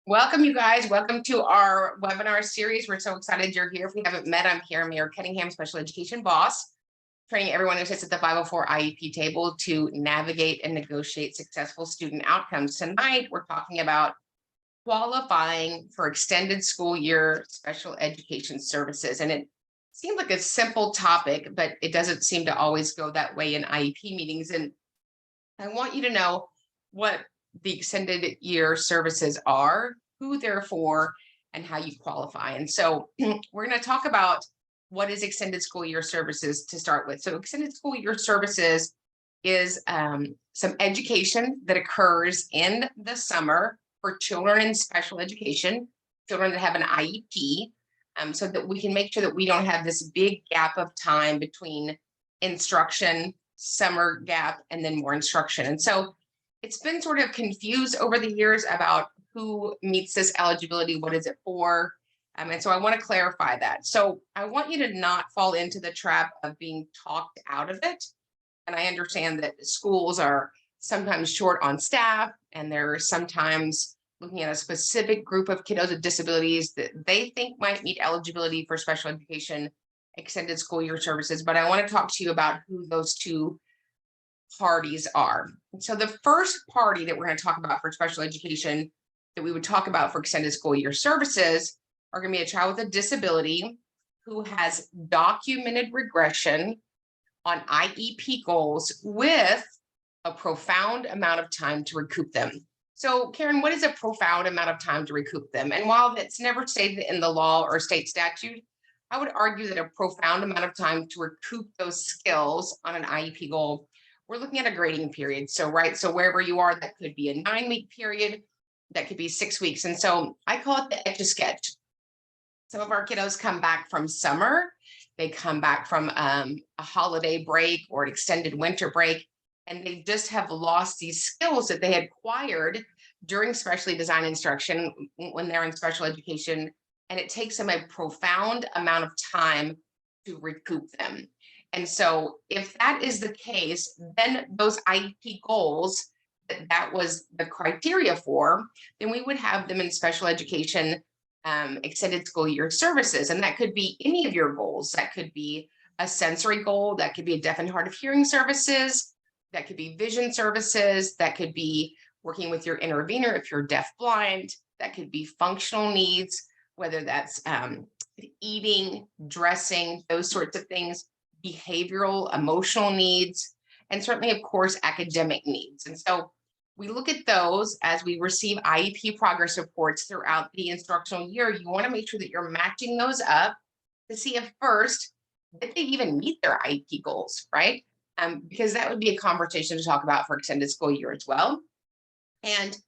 Welcome, you guys. Welcome to our webinar series. We're so excited you're here. If we haven't met, I'm here, Mayor Cunningham, Special Education Boss, training everyone who sits at the 504 IEP table to navigate and negotiate successful student outcomes. Tonight, we're talking about qualifying for extended school year special education services. And it seems like a simple topic, but it doesn't seem to always go that way in IEP meetings. And I want you to know what the extended year services are, who they're for, and how you qualify. And so we're going to talk about what is extended school year services to start with. So extended school year services is some education that occurs in the summer for children in special education, children that have an IEP, so that we can make sure that we don't have this big gap of time between instruction, summer gap, and then more instruction. And so it's been sort of confused over the years about who meets this eligibility, what is it for? And so I want to clarify that. So I want you to not fall into the trap of being talked out of it. And I understand that schools are sometimes short on staff, and they're sometimes looking at a specific group of kiddos with disabilities that they think might meet eligibility for special education extended school year services. But I want to talk to you about who those two parties are. So the first party that we're going to talk about for special education that we would talk about for extended school year services are going to be a child with a disability who has documented regression on IEP goals with a profound amount of time to recoup them. So Karen, what is a profound amount of time to recoup them? And while it's never stated in the law or state statute, I would argue that a profound amount of time to recoup those skills on an IEP goal, we're looking at a grading period. So, right, so wherever you are, that could be a 9-week period, that could be 6 weeks. And so I call it the Etch-a-Sketch. Some of our kiddos come back from summer, they come back from a holiday break or an extended winter break, and they just have lost these skills that they had acquired during specially designed instruction when they're in special education. And it takes them a profound amount of time to recoup them. And so if that is the case, then those IEP goals that was the criteria for, then we would have them in special education extended school year services. And that could be any of your goals. That could be a sensory goal, that could be a deaf and hard of hearing services, that could be vision services, that could be working with your intervener if you're deaf blind, that could be functional needs, whether that's eating, dressing, those sorts of things, behavioral, emotional needs, and certainly, of course, academic needs. And so we look at those as we receive IEP progress reports throughout the instructional year. You want to make sure that you're matching those up to see if first, did they even meet their IEP goals, right? Because that would be a conversation to talk about for extended school year as well. And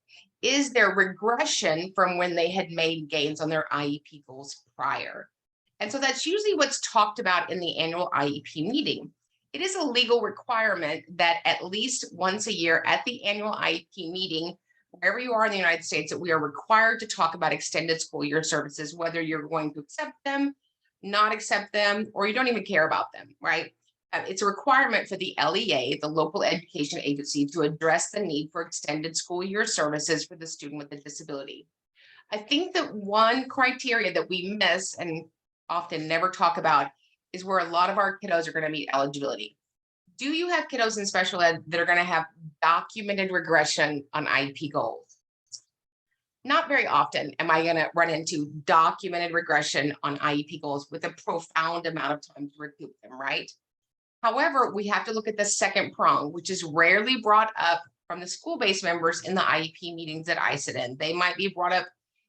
is there regression from when they had made gains on their IEP goals prior? And so that's usually what's talked about in the annual IEP meeting. It is a legal requirement that at least once a year at the annual IEP meeting, wherever you are in the United States, that we are required to talk about extended school year services, whether you're going to accept them, not accept them, or you don't even care about them, right? It's a requirement for the LEA, the local education agency, to address the need for extended school year services for the student with a disability. I think that one criteria that we miss and often never talk about is where a lot of our kiddos are going to meet eligibility. Do you have kiddos in special ed that are going to have documented regression on IEP goals? Not very often am I going to run into documented regression on IEP goals with a profound amount of time to recoup them, right? However, we have to look at the second prong, which is rarely brought up from the school-based members in the IEP meetings that I sit in. They might be brought up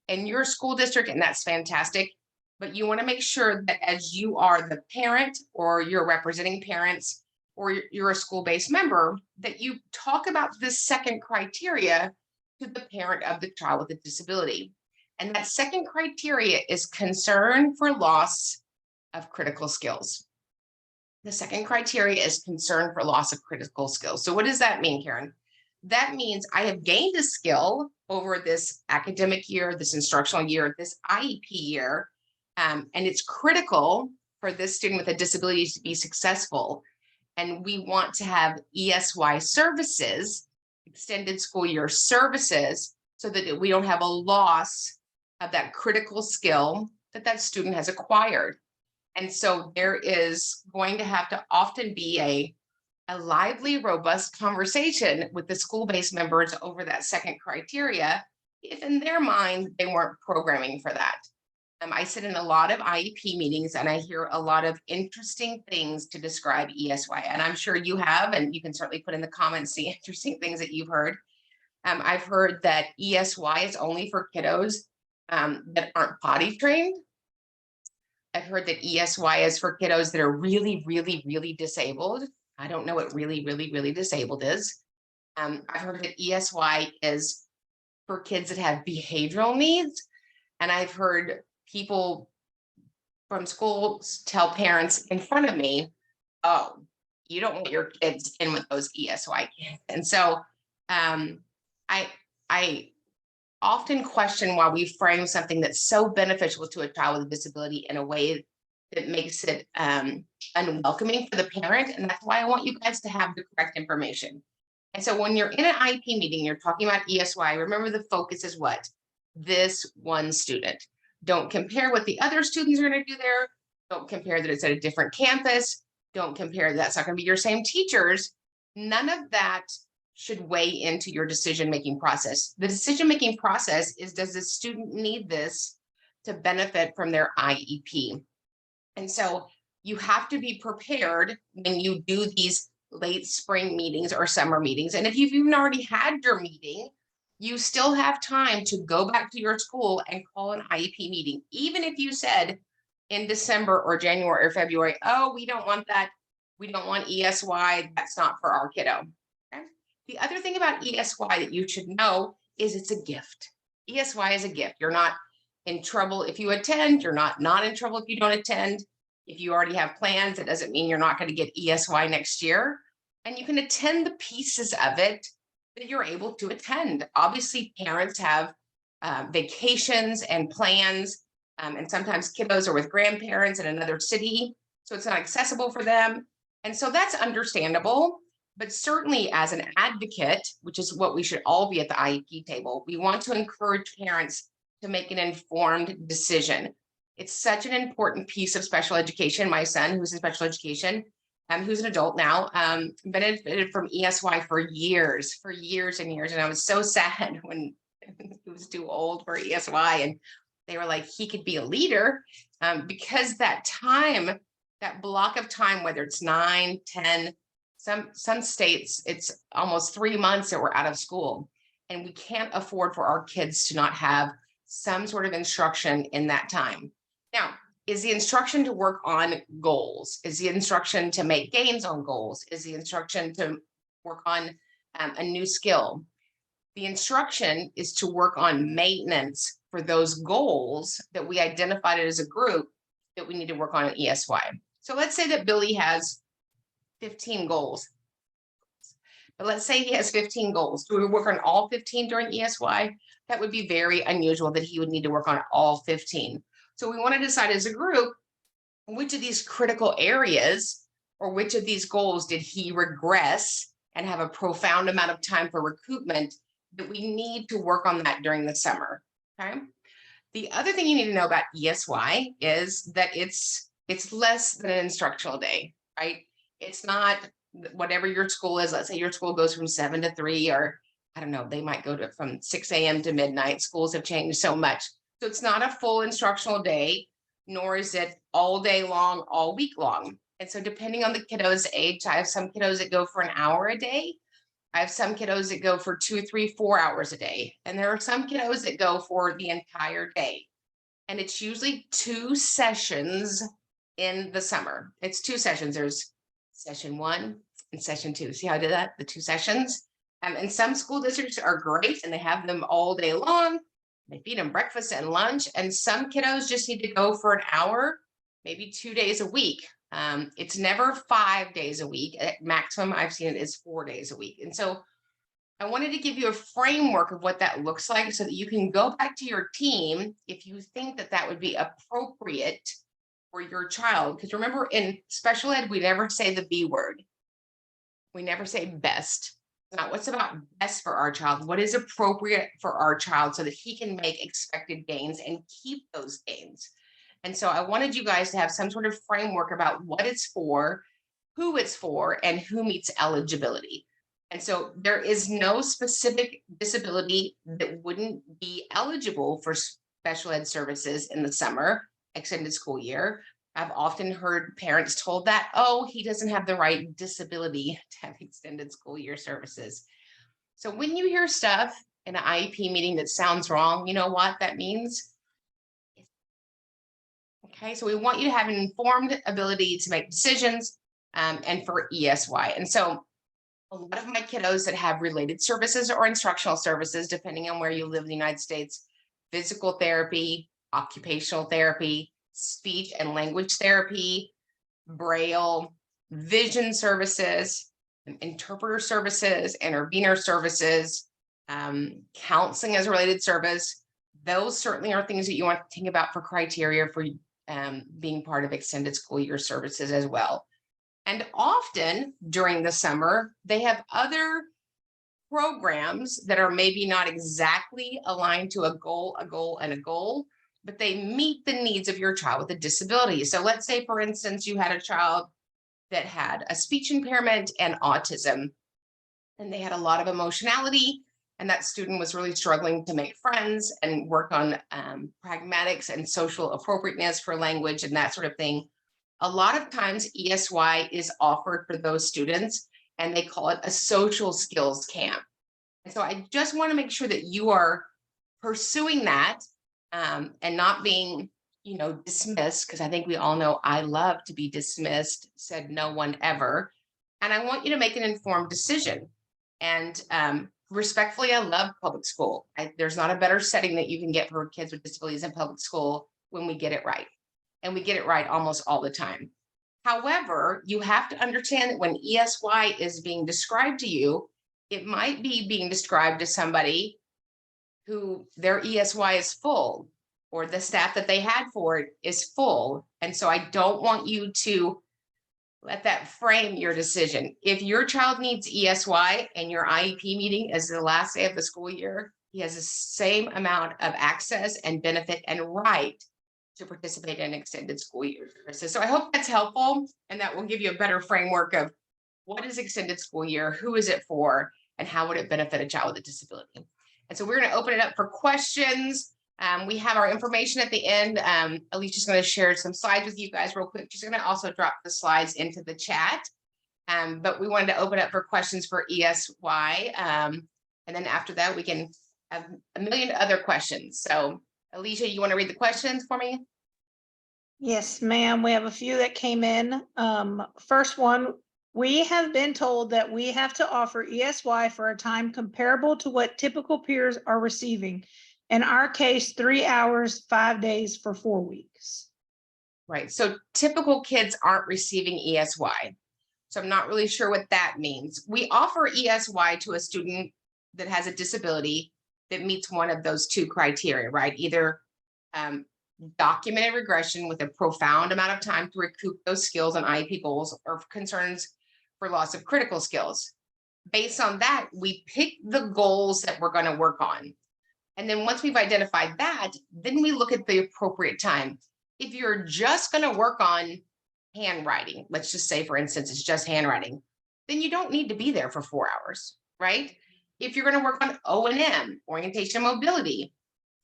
in your school district, and that's fantastic. But you want to make sure that as you are the parent or you're representing parents or you're a school-based member, that you talk about this second criteria to the parent of the child with a disability. And that second criteria is concern for loss of critical skills. The second criteria is concern for loss of critical skills. So what does that mean, Karen? That means I have gained a skill over this academic year, this instructional year, this IEP year, and it's critical for this student with a disability to be successful. And we want to have ESY services, extended school year services, so that we don't have a loss of that critical skill that student has acquired. And so there is going to have to often be a lively, robust conversation with the school-based members over that second criteria, if in their mind they weren't programming for that. I sit in a lot of IEP meetings and I hear a lot of interesting things to describe ESY. And I'm sure you have, and you can certainly put in the comments the interesting things that you've heard. I've heard that ESY is only for kiddos that aren't potty trained. I've heard that ESY is for kiddos that are really, really, really disabled. I don't know what really, really, really disabled is. I've heard that ESY is for kids that have behavioral needs. And I've heard people from schools tell parents in front of me, oh, you don't want your kids in with those ESY kids. And so I often question why we frame something that's so beneficial to a child with a disability in a way that makes it unwelcoming for the parent. And that's why I want you guys to have the correct information. And so when you're in an IEP meeting, you're talking about ESY, remember the focus is what? This one student. Don't compare what the other students are going to do there. Don't compare that it's at a different campus. Don't compare that's not going to be your same teachers. None of that should weigh into your decision-making process. The decision-making process is, does the student need this to benefit from their IEP? And so you have to be prepared when you do these late spring meetings or summer meetings. And if you've even already had your meeting, you still have time to go back to your school and call an IEP meeting. Even if you said in December or January or February, oh, we don't want that. We don't want ESY. That's not for our kiddo. Okay? The other thing about ESY that you should know is it's a gift. ESY is a gift. You're not in trouble if you attend. You're not in trouble if you don't attend. If you already have plans, it doesn't mean you're not going to get ESY next year. And you can attend the pieces of it that you're able to attend. Obviously, parents have vacations and plans, and sometimes kiddos are with grandparents in another city, so it's not accessible for them. And so that's understandable. But certainly as an advocate, which is what we should all be at the IEP table, we want to encourage parents to make an informed decision. It's such an important piece of special education. My son, who's in special education, who's an adult now, benefited from ESY for years and years. And I was so sad when he was too old for ESY. And they were like, he could be a leader because that time, that block of time, whether it's 9, 10, some states, it's almost 3 months that we're out of school. And we can't afford for our kids to not have some sort of instruction in that time. Now, is the instruction to work on goals? Is the instruction to make gains on goals? Is the instruction to work on a new skill? The instruction is to work on maintenance for those goals that we identified as a group that we need to work on in ESY. So let's say that Billy has 15 goals. But let's say he has 15 goals. Do we work on all 15 during ESY? That would be very unusual that he would need to work on all 15. So we want to decide as a group, which of these critical areas or which of these goals did he regress and have a profound amount of time for recoupment that we need to work on that during the summer. Okay. The other thing you need to know about ESY is that it's less than an instructional day, right? It's not whatever your school is. Let's say your school goes from 7 to 3, or I don't know, they might go to from 6 a.m. to midnight. Schools have changed so much. So it's not a full instructional day, nor is it all day long, all week long. And so depending on the kiddo's age, I have some kiddos that go for an hour a day. I have some kiddos that go for 2, 3, 4 hours a day. And there are some kiddos that go for the entire day. And it's usually 2 sessions in the summer. It's 2 sessions. There's session 1 and session 2. See how I did that? The 2 sessions. And some school districts are great and they have them all day long. They feed them breakfast and lunch. And some kiddos just need to go for an hour, maybe 2 days a week. It's never 5 days a week. At maximum, I've seen it is 4 days a week. And so I wanted to give you a framework of what that looks like so that you can go back to your team if you think that that would be appropriate for your child. Because remember, in special ed, we never say the B word. We never say best. not what's about best for our child, what is appropriate for our child so that he can make expected gains and keep those gains. And so I wanted you guys to have some sort of framework about what it's for, who it's for, and who meets eligibility. And so there is no specific disability that wouldn't be eligible for special ed services in the summer, extended school year. I've often heard parents told that, oh, he doesn't have the right disability to have extended school year services. So when you hear stuff in an IEP meeting that sounds wrong, you know what that means? Okay, so we want you to have an informed ability to make decisions and for ESY. And so a lot of my kiddos that have related services or instructional services, depending on where you live in the United States, physical therapy, occupational therapy, speech and language therapy, Braille, vision services, interpreter services, intervener services, counseling as a related service. Those certainly are things that you want to think about for criteria for being part of extended school year services as well. And often during the summer, they have other programs that are maybe not exactly aligned to a goal, but they meet the needs of your child with a disability. So let's say, for instance, you had a child that had a speech impairment and autism, and they had a lot of emotionality, and that student was really struggling to make friends and work on pragmatics and social appropriateness for language and that sort of thing. A lot of times ESY is offered for those students, and they call it a social skills camp. And so I just want to make sure that you are pursuing that and not being, dismissed, because I think we all know I love to be dismissed, said no one ever. And I want you to make an informed decision. And respectfully, I love public school. There's not a better setting that you can get for kids with disabilities in public school when we get it right. And we get it right almost all the time. However, you have to understand that when ESY is being described to you, it might be being described to somebody who their ESY is full, or the staff that they had for it is full. And so I don't want you to let that frame your decision. If your child needs ESY and your IEP meeting is the last day of the school year, he has the same amount of access and benefit and right to participate in extended school year services. So I hope that's helpful, and that will give you a better framework of what is extended school year, who is it for, and how would it benefit a child with a disability. And so we're going to open it up for questions. We have our information at the end. Alicia's going to share some slides with you guys real quick. She's going to also drop the slides into the chat. But we wanted to open up for questions for ESY. And then after that, we can have a million other questions. So Alicia, you want to read the questions for me? Yes, ma'am. We have a few that came in. First one, we have been told that we have to offer ESY for a time comparable to what typical peers are receiving. In our case, 3 hours, 5 days for 4 weeks. Right. So typical kids aren't receiving ESY. So I'm not really sure what that means. We offer ESY to a student that has a disability that meets one of those two criteria, right? Either documented regression with a profound amount of time to recoup those skills on IEP goals, or concerns for loss of critical skills. Based on that, we pick the goals that we're going to work on. And then once we've identified that, then we look at the appropriate time. If you're just going to work on handwriting, let's just say, for instance, it's just handwriting, then you don't need to be there for 4 hours, right? If you're going to work on O&M, orientation and mobility,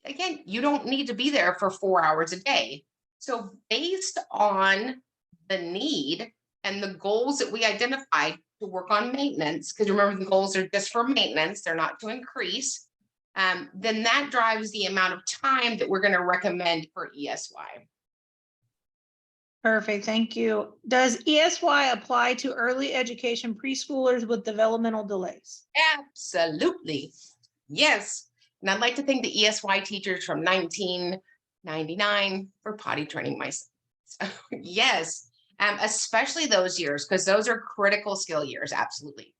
again, you don't need to be there for 4 hours a day. So based on the need and the goals that we identified to work on maintenance, because remember, the goals are just for maintenance, they're not to increase, then that drives the amount of time that we're going to recommend for ESY. Perfect, thank you. Does ESY apply to early education preschoolers with developmental delays? Absolutely, yes. And I'd like to thank the ESY teachers from 1999 for potty training myself. So, yes, especially those years, because those are critical skill years, absolutely.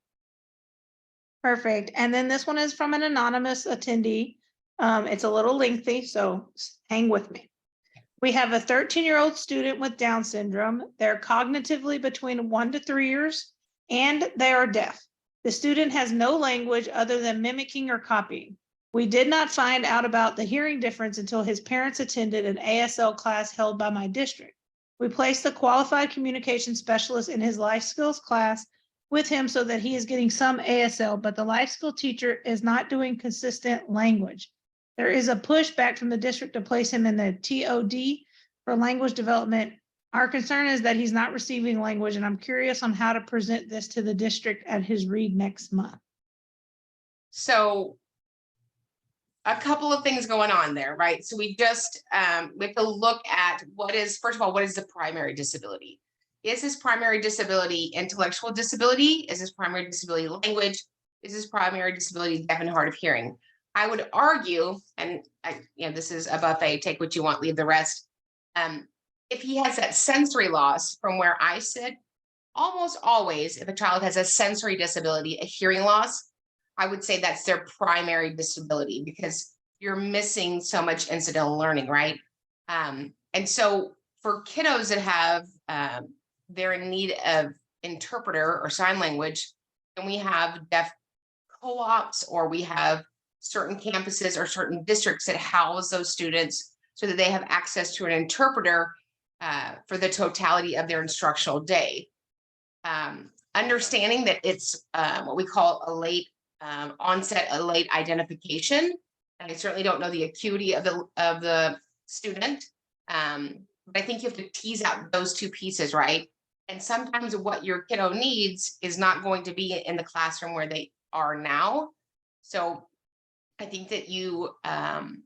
Perfect. And then this one is from an anonymous attendee. It's a little lengthy, so hang with me. We have a 13-year-old student with Down syndrome. They're cognitively between 1 to 3 years, and they are deaf. The student has no language other than mimicking or copying. We did not find out about the hearing difference until his parents attended an ASL class held by my district. We placed a qualified communication specialist in his life skills class with him so that he is getting some ASL, but the life skill teacher is not doing consistent language. There is a pushback from the district to place him in the TOD for language development. Our concern is that he's not receiving language, and I'm curious on how to present this to the district at his read next month. So a couple of things going on there, right? So we just we have to look at first of all, what is the primary disability? Is his primary disability intellectual disability? Is his primary disability language? Is his primary disability deaf and hard of hearing? I would argue, and this is a buffet, take what you want, leave the rest. If he has that sensory loss, from where I sit, almost always, if a child has a sensory disability, a hearing loss, I would say that's their primary disability, because you're missing so much incidental learning, right? And so for kiddos that have, they're in need of interpreter or sign language, and we have deaf co-ops, or we have certain campuses or certain districts that house those students so that they have access to an interpreter for the totality of their instructional day. Understanding that it's what we call a late onset, a late identification. And I certainly don't know the acuity of the student, but I think you have to tease out those two pieces, right? And sometimes what your kiddo needs is not going to be in the classroom where they are now. So I think that you,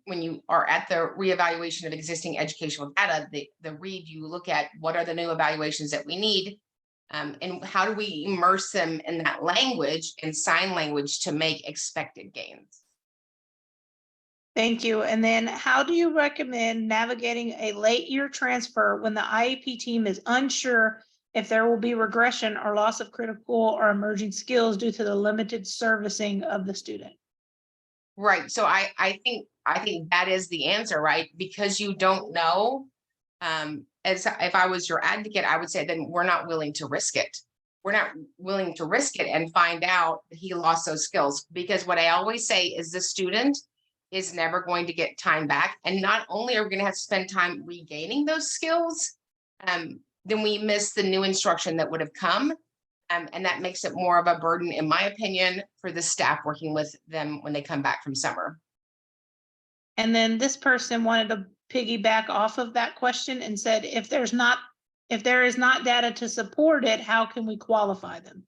when you are at the reevaluation of existing educational data, the read, you look at what are the new evaluations that we need, and how do we immerse them in that language and sign language to make expected gains. Thank you. And then how do you recommend navigating a late year transfer when the IEP team is unsure if there will be regression or loss of critical or emerging skills due to the limited servicing of the student? Right. So I think that is the answer, right? Because you don't know. As if I was your advocate, I would say then we're not willing to risk it. We're not willing to risk it and find out that he lost those skills. Because what I always say is the student is never going to get time back. And not only are we going to have to spend time regaining those skills, then we miss the new instruction that would have come. And that makes it more of a burden, in my opinion, for the staff working with them when they come back from summer. And then this person wanted to piggyback off of that question and said, if there is not data to support it, how can we qualify them?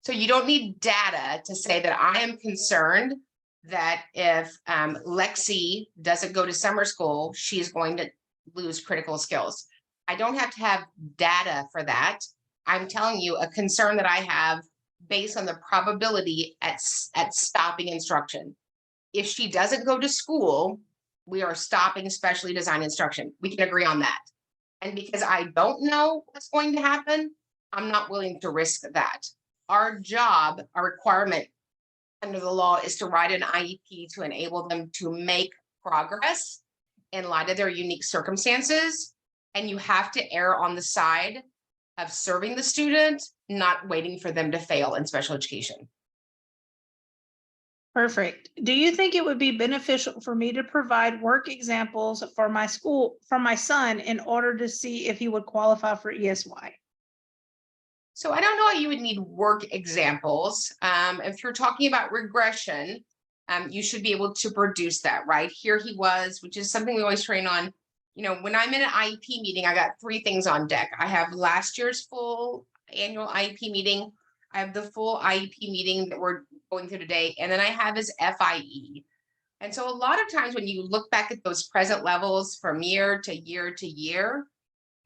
So you don't need data to say that I am concerned that if Lexi doesn't go to summer school, she's going to lose critical skills. I don't have to have data for that. I'm telling you a concern that I have based on the probability at stopping instruction. If she doesn't go to school, we are stopping specially designed instruction. We can agree on that. And because I don't know what's going to happen, I'm not willing to risk that. Our job, our requirement under the law is to write an IEP to enable them to make progress in light of their unique circumstances. And you have to err on the side of serving the student, not waiting for them to fail in special education. Perfect. Do you think it would be beneficial for me to provide work examples for my son in order to see if he would qualify for ESY? So I don't know why you would need work examples. If you're talking about regression, you should be able to produce that, right? Here he was, which is something we always train on. When I'm in an IEP meeting, I got 3 things on deck. I have last year's full annual IEP meeting. I have the full IEP meeting that we're going through today. And then I have his FIE. And so a lot of times when you look back at those present levels from year to year to year,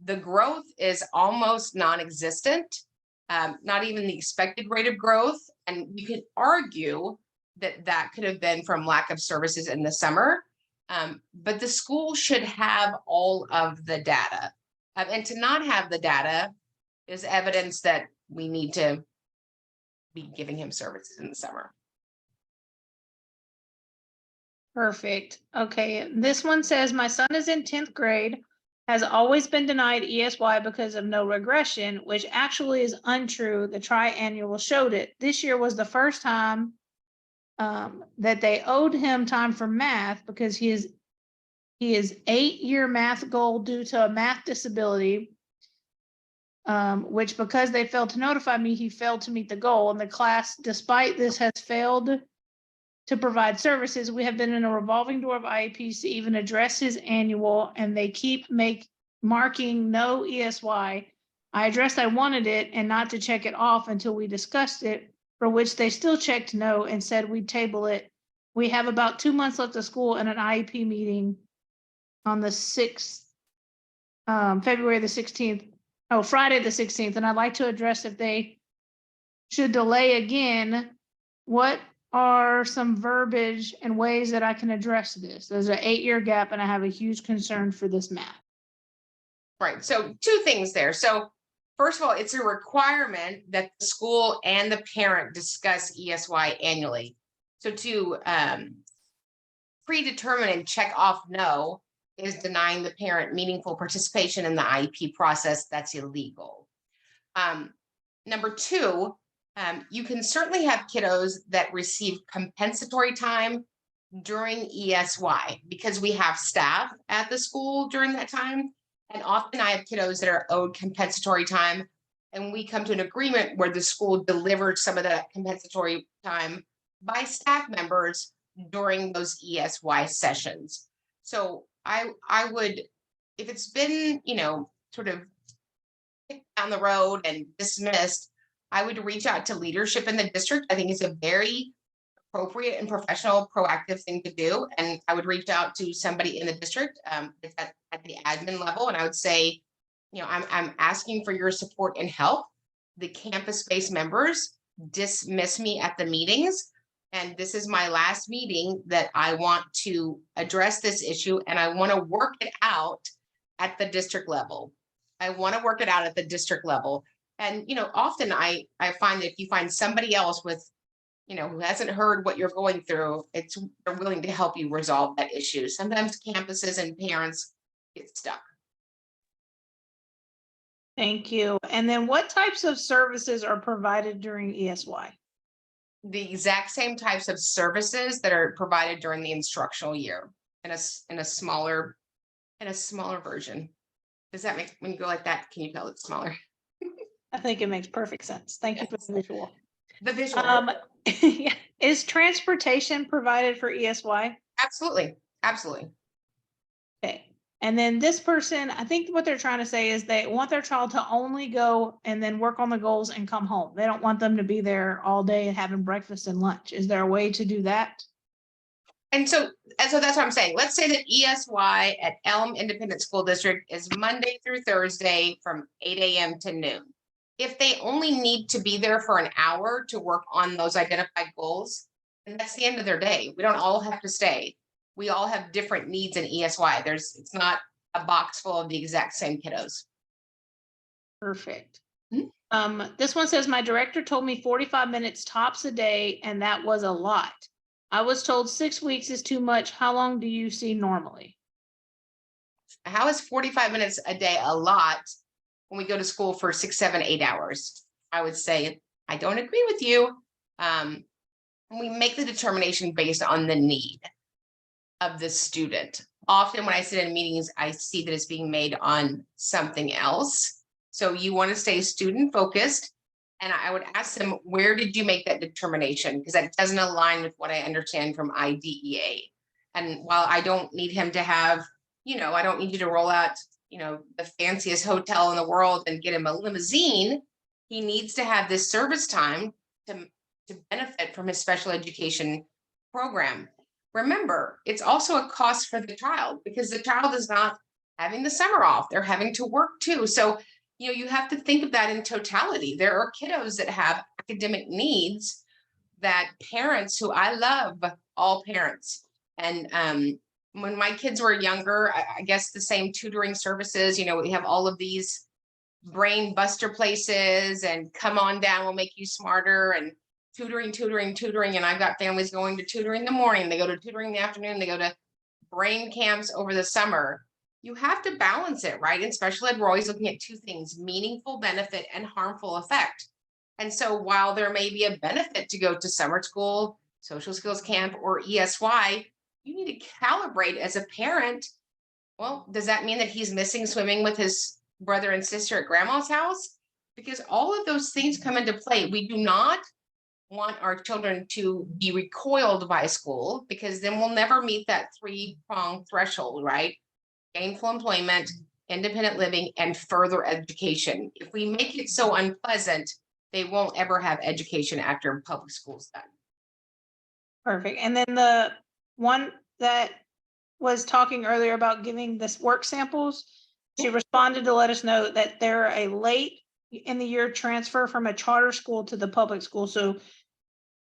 the growth is almost non-existent, not even the expected rate of growth. And you could argue that that could have been from lack of services in the summer. But the school should have all of the data. And to not have the data is evidence that we need to be giving him services in the summer. Perfect. Okay. This one says, my son is in 10th grade. has always been denied ESY because of no regression, which actually is untrue. The triannual showed it. This year was the first time that they owed him time for math because he is 8-year math goal due to a math disability, which because they failed to notify me, he failed to meet the goal. And the class, despite this, has failed to provide services. We have been in a revolving door of IEPs to even address his annual, and they keep marking no ESY. I addressed I wanted it and not to check it off until we discussed it, for which they still checked no and said we'd table it. We have about 2 months left of school and an IEP meeting on the 6th, February the 16th, Friday the 16th, and I'd like to address if they should delay again. What are some verbiage and ways that I can address this? There's an 8-year gap and I have a huge concern for this math. Right, so 2 things there. So first of all, it's a requirement that the school and the parent discuss ESY annually. So to predetermine and check off no is denying the parent meaningful participation in the IEP process. That's illegal. Number 2, you can certainly have kiddos that receive compensatory time during ESY because we have staff at the school during that time. And often I have kiddos that are owed compensatory time, and we come to an agreement where the school delivered some of that compensatory time by staff members during those ESY sessions. So I would, if it's been, sort of kicked down the road and dismissed, I would reach out to leadership in the district. I think it's a very appropriate and professional, proactive thing to do. And I would reach out to somebody in the district at the admin level. And I would say, I'm asking for your support and help. The campus-based members dismiss me at the meetings. And this is my last meeting that I want to address this issue. And I want to work it out at the district level. And, often I find that if you find somebody else with, who hasn't heard what you're going through, they're willing to help you resolve that issue. Sometimes campuses and parents get stuck. Thank you. And then what types of services are provided during ESY? The exact same types of services that are provided during the instructional year in a smaller version. Does that make, when you go like that, can you tell it's smaller? I think it makes perfect sense. Thank you for the visual. The visual. Is transportation provided for ESY? Absolutely. Okay. And then this person, I think what they're trying to say is they want their child to only go and then work on the goals and come home. They don't want them to be there all day and having breakfast and lunch. Is there a way to do that? And so that's what I'm saying. Let's say that ESY at Elm Independent School District is Monday through Thursday from 8 a.m. to noon. If they only need to be there for an hour to work on those identified goals, then that's the end of their day. We don't all have to stay. We all have different needs in ESY. It's not a box full of the exact same kiddos. Perfect. This one says, my director told me 45 minutes tops a day, and that was a lot. I was told 6 weeks is too much. How long do you see normally? How is 45 minutes a day a lot when we go to school for 6, 7, 8 hours? I would say, I don't agree with you. We make the determination based on the need of the student. Often when I sit in meetings, I see that it's being made on something else. So you want to stay student focused. And I would ask them, where did you make that determination? Because that doesn't align with what I understand from IDEA. And while I don't need him to have, I don't need you to roll out, the fanciest hotel in the world and get him a limousine, he needs to have this service time to benefit from his special education program. Remember, it's also a cost for the child because the child is not having the summer off. They're having to work too. So, you have to think of that in totality. There are kiddos that have academic needs that parents who I love, all parents. And when my kids were younger, I guess the same tutoring services, we have all of these brain buster places and come on down, we'll make you smarter, and tutoring. And I've got families going to tutoring in the morning. They go to tutoring in the afternoon. They go to brain camps over the summer. You have to balance it, right? In special ed, we're always looking at two things: meaningful benefit and harmful effect. And so while there may be a benefit to go to summer school, social skills camp, or ESY, you need to calibrate as a parent. Well, does that mean that he's missing swimming with his brother and sister at grandma's house? Because all of those things come into play. We do not want our children to be recoiled by school, because then we'll never meet that three-prong threshold, right? Gainful employment, independent living, and further education. If we make it so unpleasant, they won't ever have education after public school's done. Perfect. And then the one that was talking earlier about giving this work samples, she responded to let us know that they're a late in the year transfer from a charter school to the public school. So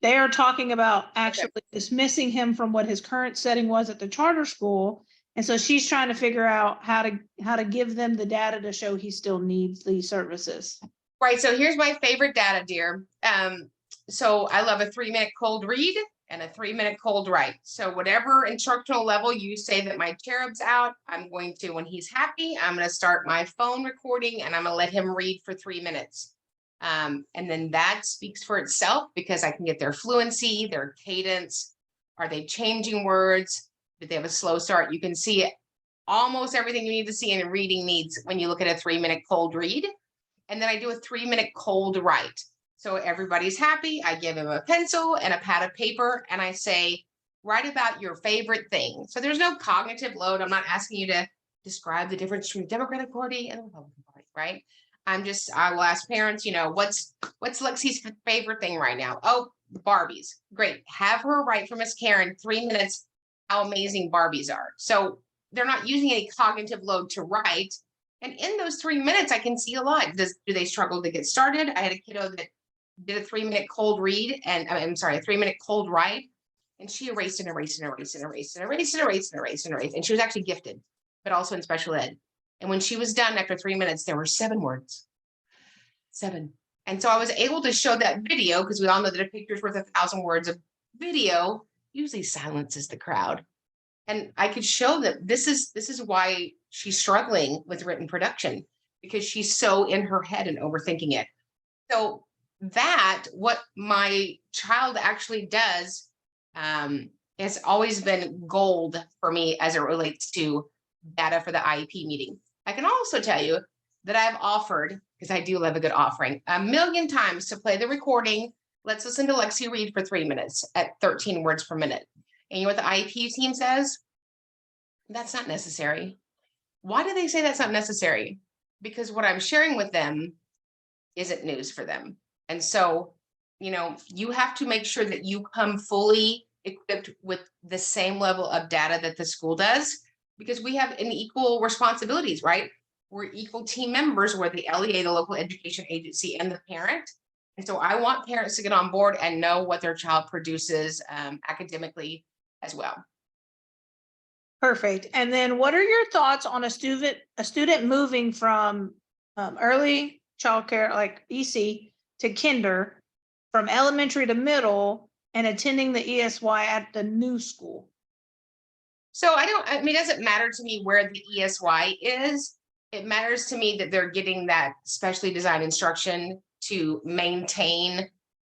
they are talking about actually dismissing him from what his current setting was at the charter school. And so she's trying to figure out how to give them the data to show he still needs these services. Right. So here's my favorite data, dear. So I love a 3-minute cold read and a 3-minute cold write. So whatever instructional level you say that my cherub's out, I'm going to, when he's happy, I'm going to start my phone recording and I'm going to let him read for 3 minutes. And then that speaks for itself, because I can get their fluency, their cadence. Are they changing words? Did they have a slow start? You can see almost everything you need to see in reading needs when you look at a 3-minute cold read. And then I do a 3-minute cold write. So everybody's happy. I give him a pencil and a pad of paper and I say, write about your favorite thing. So there's no cognitive load. I'm not asking you to describe the difference between the Democratic Party and the Republican Party, right? I will ask parents, what's Lexi's favorite thing right now? Oh, Barbies. Great. Have her write for Miss Karen 3 minutes how amazing Barbies are. So they're not using any cognitive load to write. And in those 3 minutes, I can see a lot. Do they struggle to get started? I had a kiddo that did a 3-minute cold read, and I'm sorry, a 3-minute cold write, and she erased and erased and erased and erased and erased and erased and erased and erased. And she was actually gifted, but also in special ed. And when she was done after 3 minutes, there were 7 words. 7. And so I was able to show that video, because we all know that a picture's worth 1,000 words. Of video usually silences the crowd. And I could show that this is why she's struggling with written production, because she's so in her head and overthinking it. So that what my child actually does has always been gold for me as it relates to data for the IEP meeting. I can also tell you that I've offered, because I do love a good offering, 1,000,000 times to play the recording. Let's listen to Lexi read for 3 minutes at 13 words per minute. And you know what the IEP team says? That's not necessary. Why do they say that's not necessary? Because what I'm sharing with them isn't news for them. And so, you have to make sure that you come fully equipped with the same level of data that the school does, because we have an equal responsibilities, right? We're equal team members. We're the LEA, the local education agency, and the parent. And so I want parents to get on board and know what their child produces academically as well. Perfect. And then what are your thoughts on a student moving from early childcare, like EC, to kinder, from elementary to middle, and attending the ESY at the new school? So it doesn't matter to me where the ESY is. It matters to me that they're getting that specially designed instruction to maintain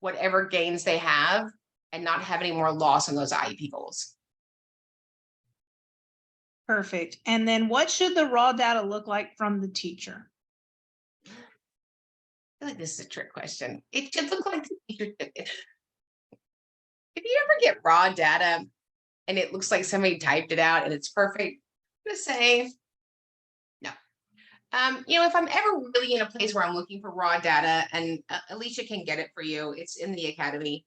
whatever gains they have and not have any more loss on those IEP goals. Perfect. And then what should the raw data look like from the teacher? I feel like this is a trick question. It should look like the teacher. If you ever get raw data and it looks like somebody typed it out and it's perfect, I'm gonna say no. If I'm ever really in a place where I'm looking for raw data, and Alicia can get it for you, it's in the academy.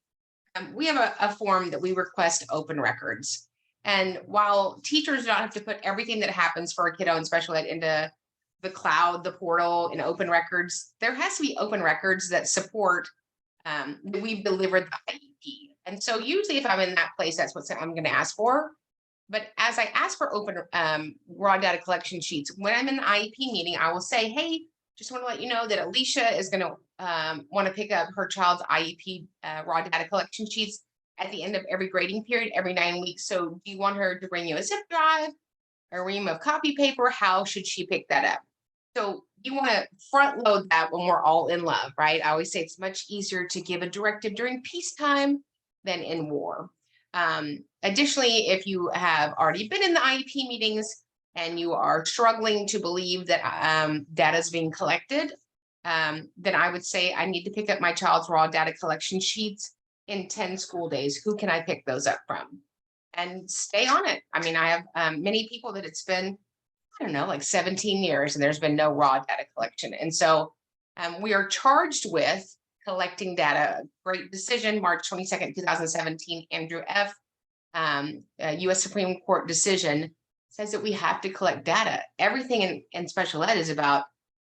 We have a form that we request open records. And while teachers don't have to put everything that happens for a kiddo in special ed into the cloud, the portal, and open records, there has to be open records that support that we've delivered the IEP. And so usually if I'm in that place, that's what I'm going to ask for. But as I ask for open raw data collection sheets, when I'm in the IEP meeting, I will say, hey, just want to let you know that Alicia is going to want to pick up her child's IEP raw data collection sheets at the end of every grading period, every 9 weeks. So do you want her to bring you a zip drive? a ream of copy paper, how should she pick that up? So you want to front load that when we're all in love, right? I always say it's much easier to give a directive during peacetime than in war. Additionally, if you have already been in the IEP meetings and you are struggling to believe that data is being collected, then I would say I need to pick up my child's raw data collection sheets in 10 school days. Who can I pick those up from? And stay on it. I mean, I have many people that it's been, I don't know, like 17 years and there's been no raw data collection. And so we are charged with collecting data. Great decision, March 22nd, 2017, Andrew F. US Supreme Court decision says that we have to collect data. Everything in special ed is about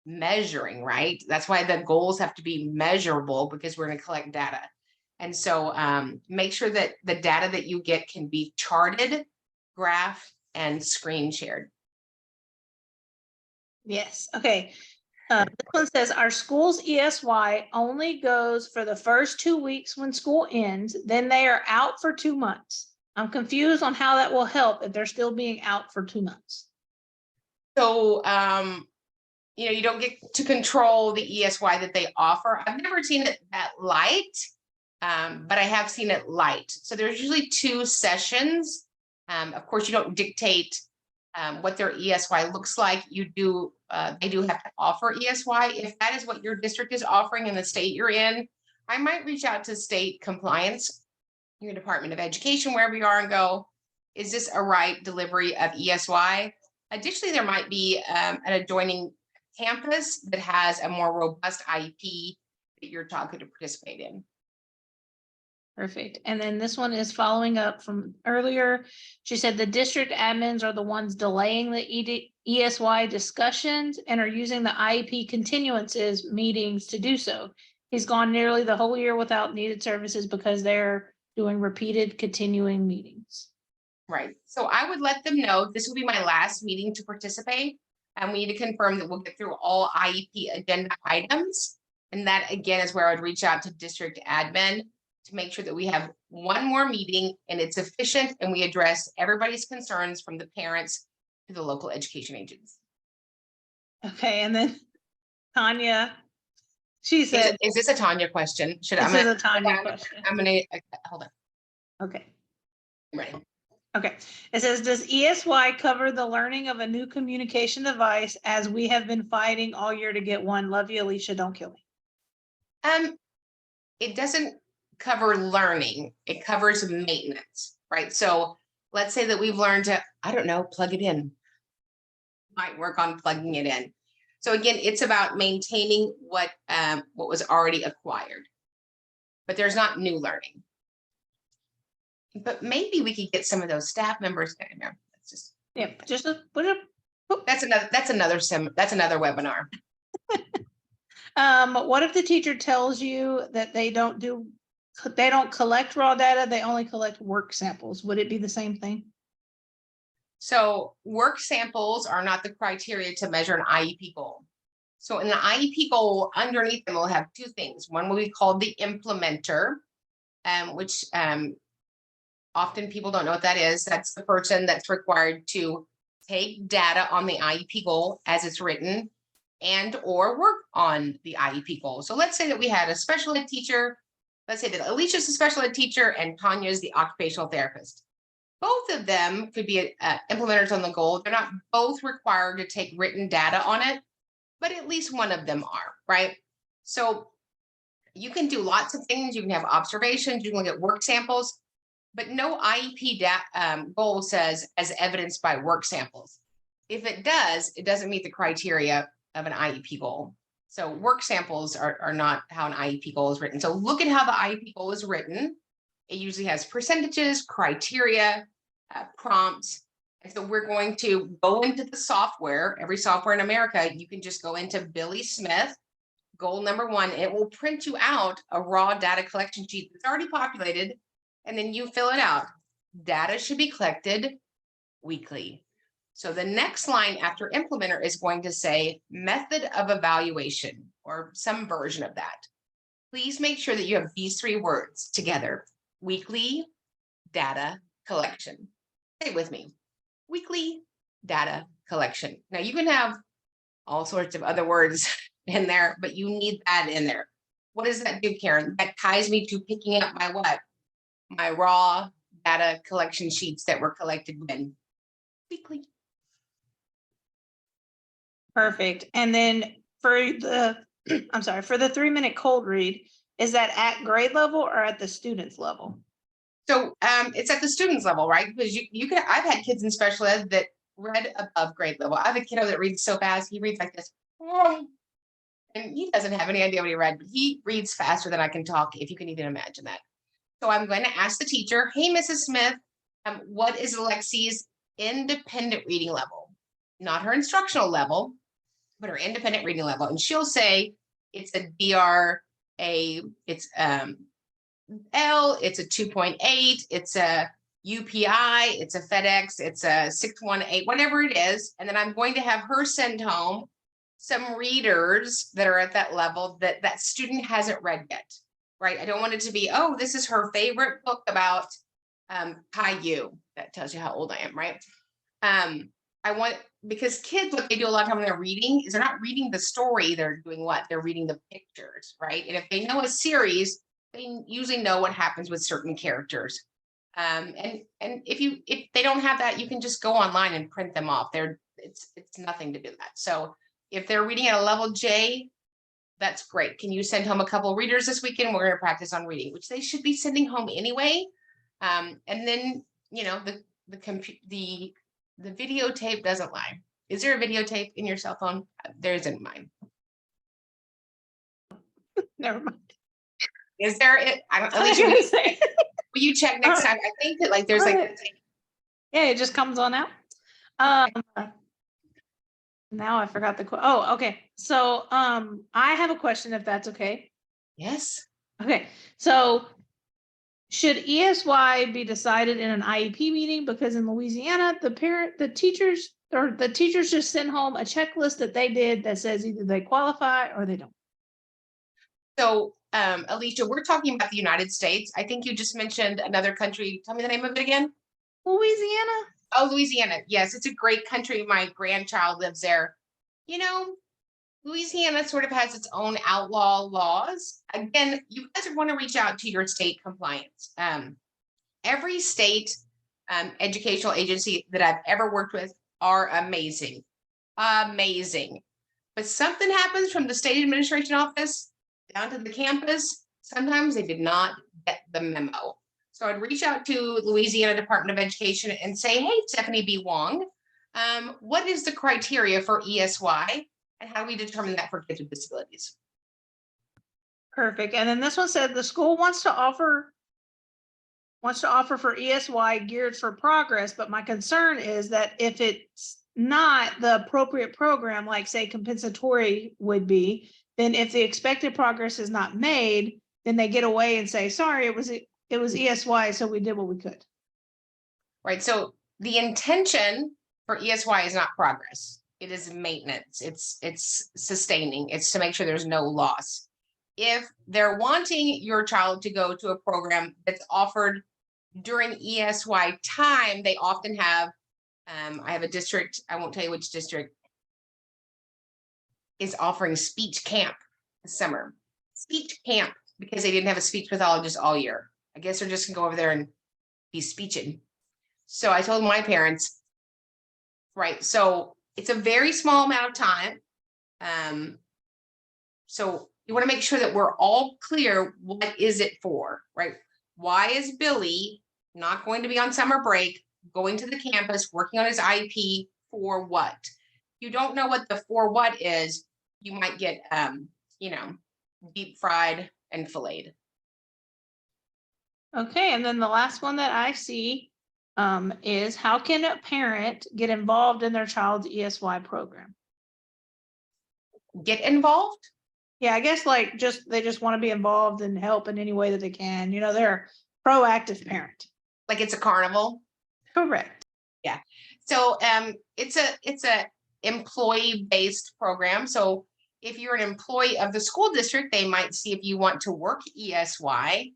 measuring, right? That's why the goals have to be measurable, because we're going to collect data. And so make sure that the data that you get can be charted, graphed, and screen shared. Yes, okay. This one says our school's ESY only goes for the first 2 weeks when school ends, then they are out for 2 months. I'm confused on how that will help if they're still being out for 2 months. So, you don't get to control the ESY that they offer. I've never seen it that light, but I have seen it light. So there's usually 2 sessions. Of course, you don't dictate what their ESY looks like. They do have to offer ESY. If that is what your district is offering in the state you're in, I might reach out to state compliance, your Department of Education, wherever you are, and go, is this a right delivery of ESY? Additionally, there might be an adjoining campus that has a more robust IEP that your child could participate in. Perfect. And then this one is following up from earlier. She said the district admins are the ones delaying the ESY discussions and are using the IEP continuances meetings to do so. He's gone nearly the whole year without needed services because they're doing repeated continuing meetings. Right. So I would let them know this will be my last meeting to participate. And we need to confirm that we'll get through all IEP agenda items. And that, again, is where I would reach out to district admin to make sure that we have one more meeting and it's efficient and we address everybody's concerns, from the parents to the local education agents. Okay, and then Tanya, she said, is this a Tanya question? This is a Tanya question. I'm gonna hold on. Okay. I'm ready. Okay. It says, does ESY cover the learning of a new communication device, as we have been fighting all year to get one? Love you, Alicia. Don't kill me. It doesn't cover learning. It covers maintenance, right? So let's say that we've learned to, I don't know, plug it in. Might work on plugging it in. So again, it's about maintaining what was already acquired, but there's not new learning. But maybe we could get some of those staff members. That's just that's another webinar. What if the teacher tells you that they don't collect raw data, they only collect work samples? Would it be the same thing? So work samples are not the criteria to measure an IEP goal. So in the IEP goal, underneath them, we'll have 2 things. One will be called the implementer, which often people don't know what that is. That's the person that's required to take data on the IEP goal as it's written and or work on the IEP goal. So let's say that we had a special ed teacher. Let's say that Alicia's a special ed teacher and Tanya is the occupational therapist. Both of them could be implementers on the goal. They're not both required to take written data on it, but at least one of them are, right? So you can do lots of things. You can have observations, you can look at work samples, but no IEP goal says as evidenced by work samples. If it does, it doesn't meet the criteria of an IEP goal. So work samples are not how an IEP goal is written. So look at how the IEP goal is written. It usually has percentages, criteria, prompts. And so we're going to go into the software. Every software in America, you can just go into Billy Smith, goal number 1. It will print you out a raw data collection sheet that's already populated, and then you fill it out. Data should be collected weekly. So the next line after implementer is going to say method of evaluation, or some version of that. Please make sure that you have these 3 words together: weekly data collection. Say it with me: weekly data collection. Now you can have all sorts of other words in there, but you need that in there. What does that do, Karen? That ties me to picking up my what? My raw data collection sheets that were collected when weekly. Perfect. And then for the, I'm sorry, for the 3-minute cold read, is that at grade level or at the student's level? So it's at the student's level, right? Because you can, I've had kids in special ed that read above grade level. I have a kiddo that reads so fast, he reads like this. And he doesn't have any idea what he read, but he reads faster than I can talk, if you can even imagine that. So I'm going to ask the teacher, hey, Mrs. Smith, what is Alexi's independent reading level? Not her instructional level, but her independent reading level. And she'll say it's a DRA, it's L, it's a 2.8, it's a UPI, it's a FedEx, it's a 618, whatever it is. And then I'm going to have her send home some readers that are at that level that that student hasn't read yet, right? I don't want it to be, oh, this is her favorite book about Caillou. That tells you how old I am, right? I want, because kids, what they do a lot of time when they're reading is they're not reading the story, they're doing what? They're reading the pictures, right? And if they know a series, they usually know what happens with certain characters. And if they don't have that, you can just go online and print them off. It's nothing to do that. So if they're reading at a level J, that's great. Can you send home a couple readers this weekend? We're going to practice on reading, which they should be sending home anyway. And then, you know, the videotape doesn't lie. Is there a videotape in your cell phone? There isn't mine. Never mind. Is there it? I don't know. Will you check next time? I think that like there's like. Yeah, it just comes on out. Now I forgot the oh, okay. So I have a question if that's okay. Yes. Okay. So should ESY be decided in an IEP meeting? Because in Louisiana, the teachers just send home a checklist that they did that says either they qualify or they don't. So Alicia, we're talking about the United States. I think you just mentioned another country. Tell me the name of it again. Louisiana. Oh, Louisiana. Yes, it's a great country. My grandchild lives there. You know, Louisiana sort of has its own outlaw laws. Again, you guys want to reach out to your state compliance. Every state educational agency that I've ever worked with are amazing, amazing. But something happens from the state administration office down to the campus. Sometimes they did not get the memo. So I'd reach out to Louisiana Department of Education and say, hey, Stephanie B. Wong, what is the criteria for ESY and how do we determine that for kids with disabilities? Perfect. And then this one said the school wants to offer for ESY geared for progress, but my concern is that if it's not the appropriate program, like say compensatory would be, then if the expected progress is not made, then they get away and say, sorry, it was ESY, so we did what we could. Right. So the intention for ESY is not progress. It is maintenance. It's sustaining. It's to make sure there's no loss. If they're wanting your child to go to a program that's offered during ESY time, they often have, I have a district, I won't tell you which district, is offering speech camp this summer. Speech camp, because they didn't have a speech pathologist all year. I guess they're just gonna go over there and be speeching. So I told my parents, right, so it's a very small amount of time. So you want to make sure that we're all clear, what is it for, right? Why is Billy not going to be on summer break, going to the campus, working on his IEP for what? You don't know what the for what is, you might get, you know, deep fried and filleted. Okay, and then the last one that I see is how can a parent get involved in their child's ESY program? Get involved? Yeah, I guess like they just want to be involved and help in any way that they can. You know, they're a proactive parent. Like it's a carnival? Correct. Yeah. So it's a employee-based program. So if you're an employee of the school district, they might see if you want to work ESY.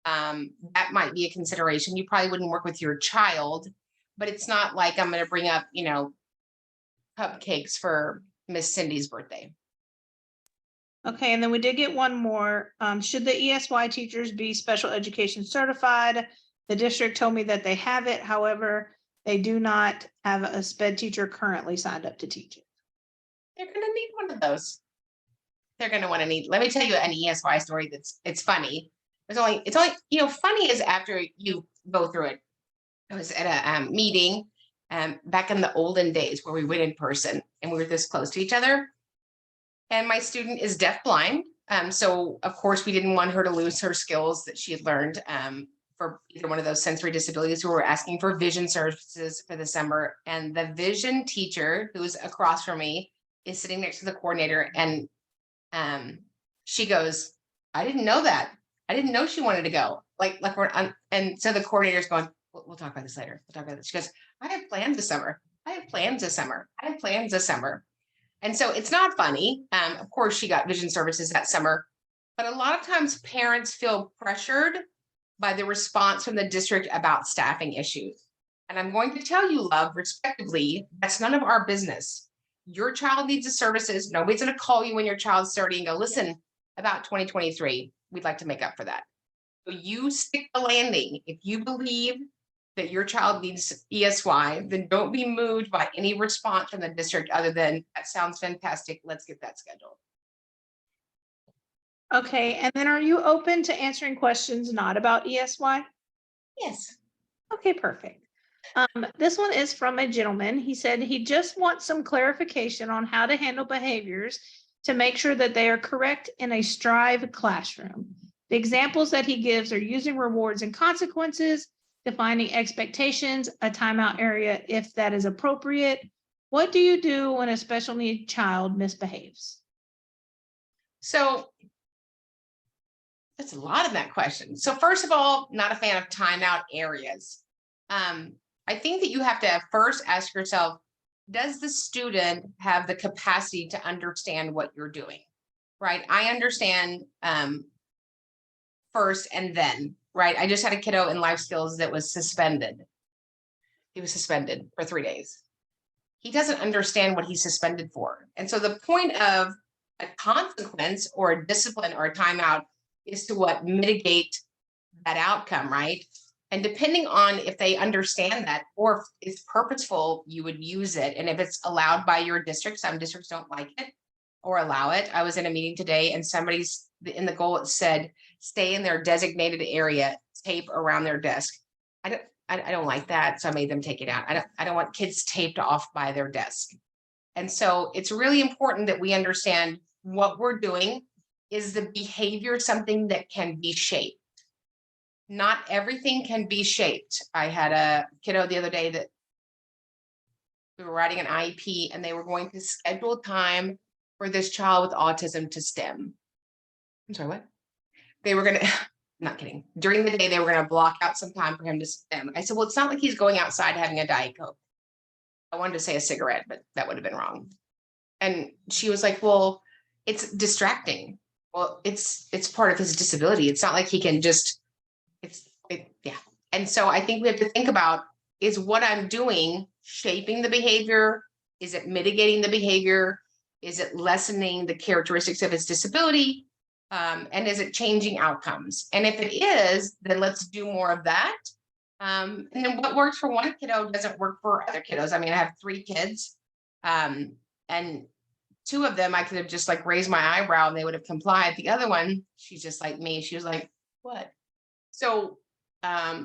That might be a consideration. You probably wouldn't work with your child, but it's not like I'm going to bring up, you know, cupcakes for Miss Cindy's birthday. Okay, and then we did get one more. Should the ESY teachers be special education certified? The district told me that they have it. However, they do not have a sped teacher currently signed up to teach it. They're gonna need one of those. They're gonna want to need. Let me tell you an ESY story. It's funny. It's only funny is after you go through it. I was at a meeting back in the olden days where we went in person and we were this close to each other. And my student is deafblind. So of course we didn't want her to lose her skills that she had learned for either one of those sensory disabilities. We were asking for vision services for the summer. And the vision teacher who's across from me is sitting next to the coordinator, and she goes, I didn't know that. I didn't know she wanted to go. Like we're on, and so the coordinator's going, we'll talk about this later. We'll talk about this. She goes, I have plans this summer. I have plans this summer. I have plans this summer. And so it's not funny. Of course, she got vision services that summer, but a lot of times parents feel pressured by the response from the district about staffing issues. And I'm going to tell you, love, respectively, that's none of our business. Your child needs the services. Nobody's going to call you when your child's 30 and go, listen, about 2023, we'd like to make up for that. So you stick the landing. If you believe that your child needs ESY, then don't be moved by any response from the district other than, that sounds fantastic, let's get that scheduled. Okay, and then are you open to answering questions not about ESY? Yes. Okay, perfect. This one is from a gentleman. He said he just wants some clarification on how to handle behaviors to make sure that they are correct in a Strive classroom. The examples that he gives are using rewards and consequences, defining expectations, a timeout area if that is appropriate. What do you do when a special need child misbehaves? So that's a lot in that question. So first of all, not a fan of timeout areas. I think that you have to first ask yourself, does the student have the capacity to understand what you're doing? Right? I understand first and then, right? I just had a kiddo in life skills that was suspended. He was suspended for 3 days. He doesn't understand what he's suspended for. And so the point of a consequence or a discipline or a timeout is to what? Mitigate that outcome, right? And depending on if they understand that or if it's purposeful, you would use it. And if it's allowed by your district, some districts don't like it or allow it. I was in a meeting today and somebody's in the goal, it said, stay in their designated area, tape around their desk. I don't like that. So I made them take it out. I don't want kids taped off by their desk. And so it's really important that we understand what we're doing. Is the behavior something that can be shaped? Not everything can be shaped. I had a kiddo the other day that we were writing an IEP and they were going to schedule time for this child with autism to STEM. I'm sorry, what? They were going to, not kidding. During the day, they were going to block out some time for him to STEM. I said, well, it's not like he's going outside having a Diet Coke. I wanted to say a cigarette, but that would have been wrong. And she was like, well, it's distracting. Well, it's part of his disability. It's not like he can just, yeah. And so I think we have to think about, is what I'm doing shaping the behavior? Is it mitigating the behavior? Is it lessening the characteristics of his disability? And is it changing outcomes? And if it is, then let's do more of that. And then what works for one kiddo doesn't work for other kiddos. I mean, I have 3 kids, and 2 of them, I could have just like raised my eyebrow and they would have complied. The other one, she's just like me. She was like, what? So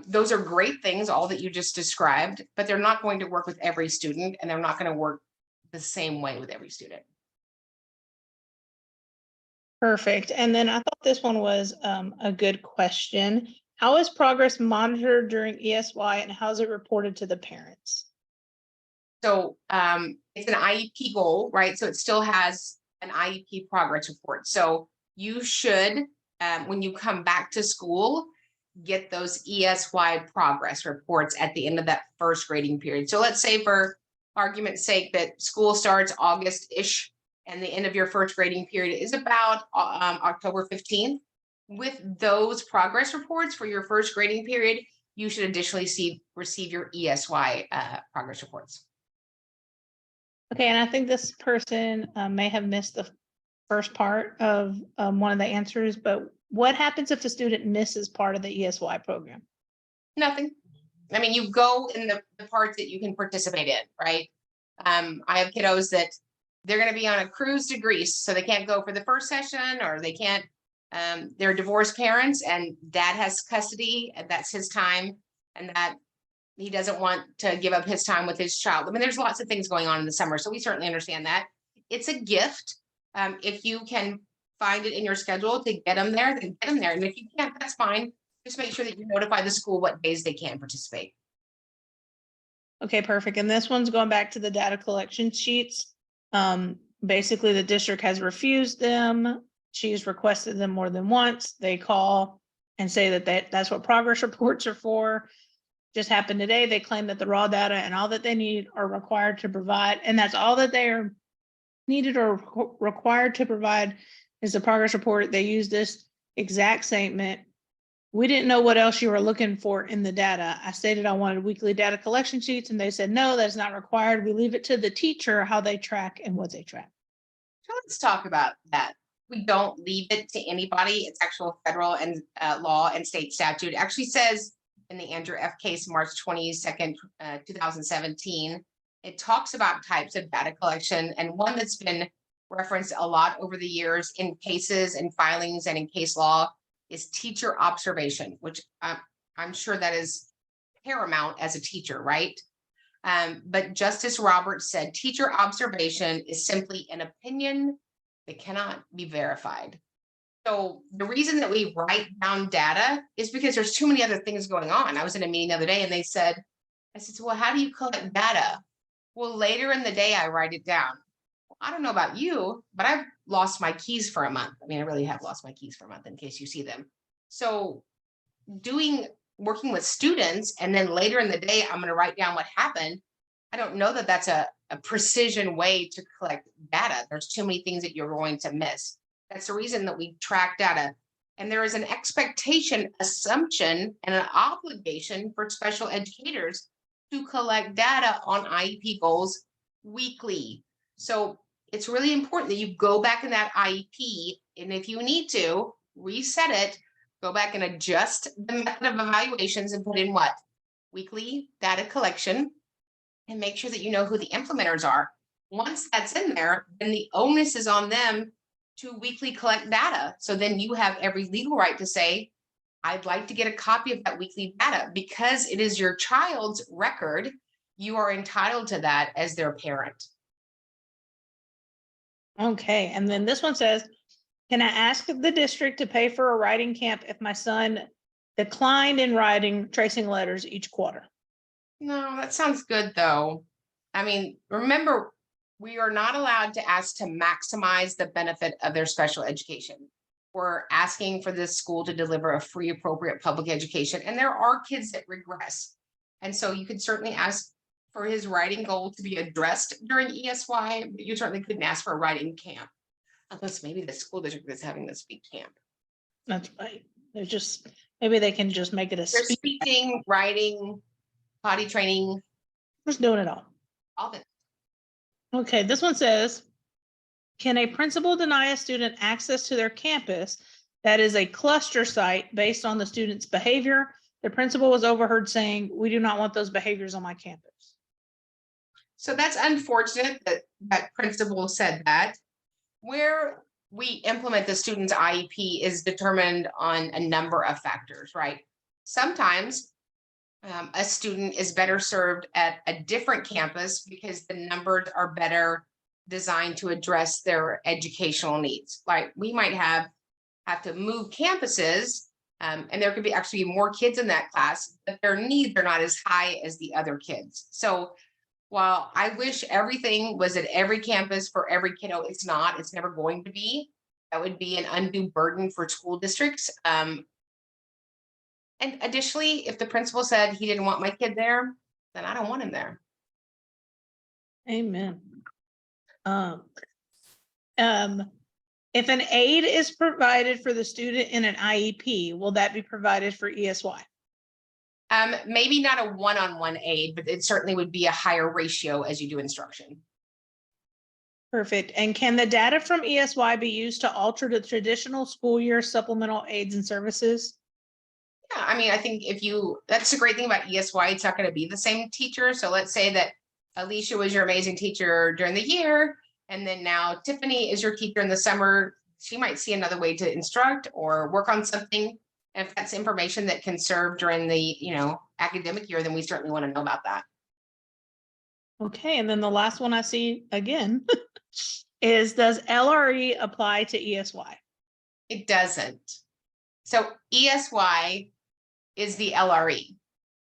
those are great things, all that you just described, but they're not going to work with every student and they're not going to work the same way with every student. Perfect. And then I thought this one was a good question. How is progress monitored during ESY and how is it reported to the parents? So it's an IEP goal, right? So it still has an IEP progress report. So you should, when you come back to school, get those ESY progress reports at the end of that first grading period. So let's say for argument's sake that school starts August-ish and the end of your first grading period is about October 15th. With those progress reports for your first grading period, you should additionally receive your ESY progress reports. Okay, and I think this person may have missed the first part of one of the answers, but what happens if the student misses part of the ESY program? Nothing. I mean, you go in the parts that you can participate in, right? I have kiddos that they're going to be on a cruise to Greece, so they can't go for the first session, or they can't. They're divorced parents, and dad has custody, and that's his time, and that he doesn't want to give up his time with his child. I mean, there's lots of things going on in the summer, so we certainly understand that. It's a gift. If you can find it in your schedule to get them there, then get them there. And if you can't, that's fine. Just make sure that you notify the school what days they can participate. Okay, perfect. And this one's going back to the data collection sheets. Basically, the district has refused them. She's requested them more than once. They call and say that that's what progress reports are for. Just happened today. They claim that the raw data and all that they need are required to provide, and that's all that they are needed or required to provide is the progress report. They use this exact statement. We didn't know what else you were looking for in the data. I stated I wanted weekly data collection sheets, and they said, no, that's not required. We leave it to the teacher how they track and what they track. So let's talk about that. We don't leave it to anybody. It's actual federal and law and state statute. It actually says in the Andrew F. case, March 22nd, 2017, it talks about types of data collection, and one that's been referenced a lot over the years in cases and filings and in case law is teacher observation, which I'm sure that is paramount as a teacher, right? But Justice Roberts said teacher observation is simply an opinion that cannot be verified. So the reason that we write down data is because there's too many other things going on. I was in a meeting the other day and they said, I said, well, how do you collect data? Well, later in the day, I write it down. Well, I don't know about you, but I've lost my keys for a month. I mean, I really have lost my keys for a month in case you see them. So working with students, and then later in the day, I'm going to write down what happened. I don't know that that's a precision way to collect data. There's too many things that you're going to miss. That's the reason that we track data. And there is an expectation, assumption, and an obligation for special educators to collect data on IEP goals weekly. So it's really important that you go back in that IEP, and if you need to, reset it, go back and adjust the method of evaluations and put in what? Weekly data collection, and make sure that you know who the implementers are. Once that's in there, then the onus is on them to weekly collect data. So then you have every legal right to say, I'd like to get a copy of that weekly data because it is your child's record. You are entitled to that as their parent. Okay, and then this one says, can I ask the district to pay for a writing camp if my son declined in writing tracing letters each quarter? No, that sounds good though. I mean, remember, we are not allowed to ask to maximize the benefit of their special education. We're asking for this school to deliver a free, appropriate public education. And there are kids that regress. And so you could certainly ask for his writing goal to be addressed during ESY, but you certainly couldn't ask for a writing camp. Unless maybe the school district is having this big camp. That's right. They're just, maybe they can just make it a They're speaking, writing, potty training. Just doing it all. All of it. Okay, this one says, can a principal deny a student access to their campus that is a cluster site based on the student's behavior? The principal was overheard saying, we do not want those behaviors on my campus. So that's unfortunate that that principal said that. Where we implement the student's IEP is determined on a number of factors, right? Sometimes a student is better served at a different campus because the numbers are better designed to address their educational needs. Like we might have to move campuses, and there could be actually more kids in that class, but their needs are not as high as the other kids. So while I wish everything was at every campus for every kiddo, it's not, it's never going to be. That would be an undue burden for school districts. And additionally, if the principal said he didn't want my kid there, then I don't want him there. Amen. If an aid is provided for the student in an IEP, will that be provided for ESY? Maybe not a one-on-one aid, but it certainly would be a higher ratio as you do instruction. Perfect. And can the data from ESY be used to alter the traditional school year supplemental aids and services? Yeah, I mean, I think that's the great thing about ESY, it's not going to be the same teacher. So let's say that Alicia was your amazing teacher during the year, and then now Tiffany is your teacher in the summer. She might see another way to instruct or work on something. And if that's information that can serve during the, academic year, then we certainly want to know about that. Okay, and then the last one I see again is, does LRE apply to ESY? It doesn't. So ESY is the LRE,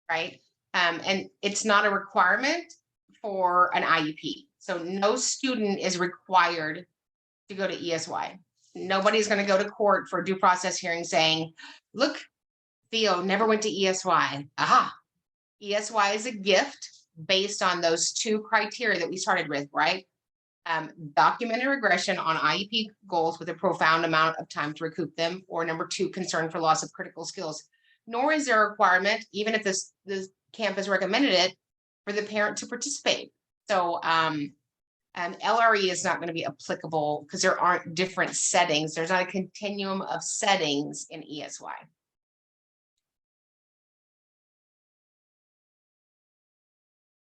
right? And it's not a requirement for an IEP. So no student is required to go to ESY. Nobody's going to go to court for due process hearing saying, look, Theo never went to ESY. Aha. ESY is a gift based on those two criteria that we started with, right? Documented regression on IEP goals with a profound amount of time to recoup them, or number two, concern for loss of critical skills. Nor is there a requirement, even if this campus recommended it, for the parent to participate. So LRE is not going to be applicable because there aren't different settings. There's not a continuum of settings in ESY.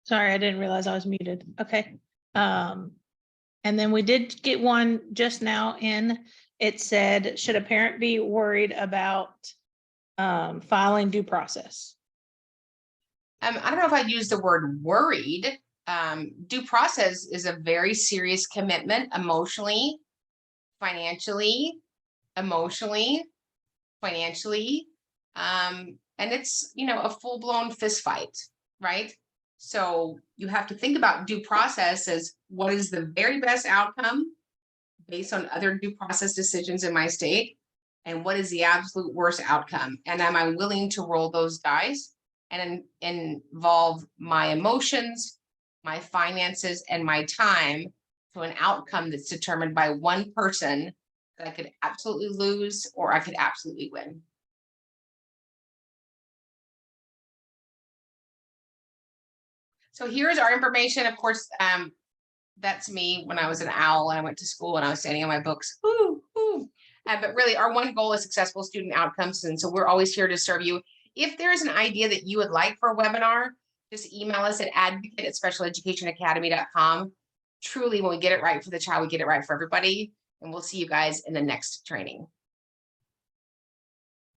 Sorry, I didn't realize I was muted. Okay. And then we did get one just now in. It said, should a parent be worried about filing due process? I don't know if I'd use the word worried. Due process is a very serious commitment emotionally, financially, and it's, a full-blown fist fight, right? So you have to think about due process as what is the very best outcome based on other due process decisions in my state, and what is the absolute worst outcome, and am I willing to roll those dice and involve my emotions, my finances, and my time to an outcome that's determined by one person that I could absolutely lose or I could absolutely win. So here's our information. Of course, that's me when I was an owl and I went to school and I was standing on my books. But really, our one goal is successful student outcomes. And so we're always here to serve you. If there's an idea that you would like for a webinar, just email us at advocate@specialeducationacademy.com. Truly, when we get it right for the child, we get it right for everybody. And we'll see you guys in the next training.